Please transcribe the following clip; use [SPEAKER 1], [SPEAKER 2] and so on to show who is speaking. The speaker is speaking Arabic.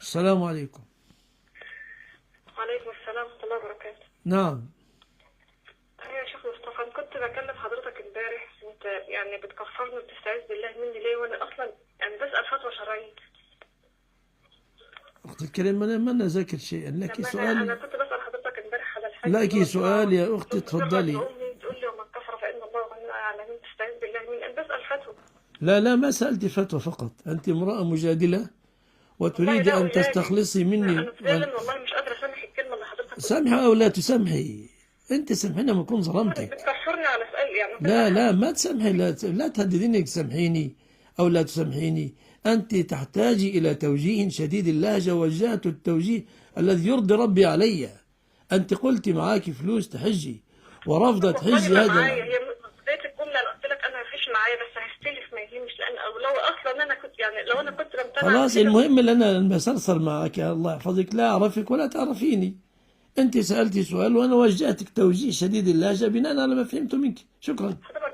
[SPEAKER 1] السلام عليكم.
[SPEAKER 2] وعليكم السلام ورحمة الله وبركاته.
[SPEAKER 1] نعم.
[SPEAKER 2] أيوة يا شيخ مصطفى، أنا كنت بكلم حضرتك امبارح، أنت يعني بتكفرني وبتستعيذ بالله مني ليه وأنا أصلا يعني بسأل فتوى شرعية.
[SPEAKER 1] أخت الكريمة، أنا ما نذاكر شيئا، لك
[SPEAKER 2] لما أنا
[SPEAKER 1] سؤال؟
[SPEAKER 2] كنت بسأل حضرتك امبارح على الحج اللي
[SPEAKER 1] لك
[SPEAKER 2] هو
[SPEAKER 1] سؤال
[SPEAKER 2] القراءة،
[SPEAKER 1] يا أختي،
[SPEAKER 2] ترغب
[SPEAKER 1] تفضلي.
[SPEAKER 2] لأمي تقول لي ومن كفر فإن الله غني عن العالمين، تستعيذ بالله مني، أنا بسأل فتوى.
[SPEAKER 1] لا لا، ما سألت فتوى فقط، أنت امرأة مجادلة
[SPEAKER 2] والله
[SPEAKER 1] وتريد
[SPEAKER 2] لا
[SPEAKER 1] أن
[SPEAKER 2] أجادل،
[SPEAKER 1] تستخلصي مني.
[SPEAKER 2] أنا فعلا والله مش قادرة أسامح الكلمة اللي حضرتك قلتها.
[SPEAKER 1] سامحي أو لا تسامحي، أنت سامحيني لما أكون ظلمتك.
[SPEAKER 2] بتكفرني على سؤال يعني كده
[SPEAKER 1] لا لا،
[SPEAKER 2] حاجة.
[SPEAKER 1] ما تسامحي، لا تهدديني تسامحيني أو لا تسامحيني. أنت تحتاجي إلى توجيه شديد اللهجة، وجهت التوجيه الذي يرضي ربي علي. أنت قلت معاك فلوس تحجي ورفضت
[SPEAKER 2] والله
[SPEAKER 1] تحجي
[SPEAKER 2] ما
[SPEAKER 1] هذا
[SPEAKER 2] معايا، هي بداية الجملة اللي قلت لك أنا مفيش معايا، بس هستلف ما يهمش، لأن أو لو أصلا أنا كنت يعني لو أنا كنت بمتنع عن
[SPEAKER 1] خلاص،
[SPEAKER 2] كده.
[SPEAKER 1] المهم ان انا بسرسر معك، الله يحفظك، لا اعرفك ولا تعرفيني. انت سالتي سؤال وانا وجهتك توجيه شديد اللهجه بناء على ما فهمت منك. شكرا.
[SPEAKER 2] حضرتك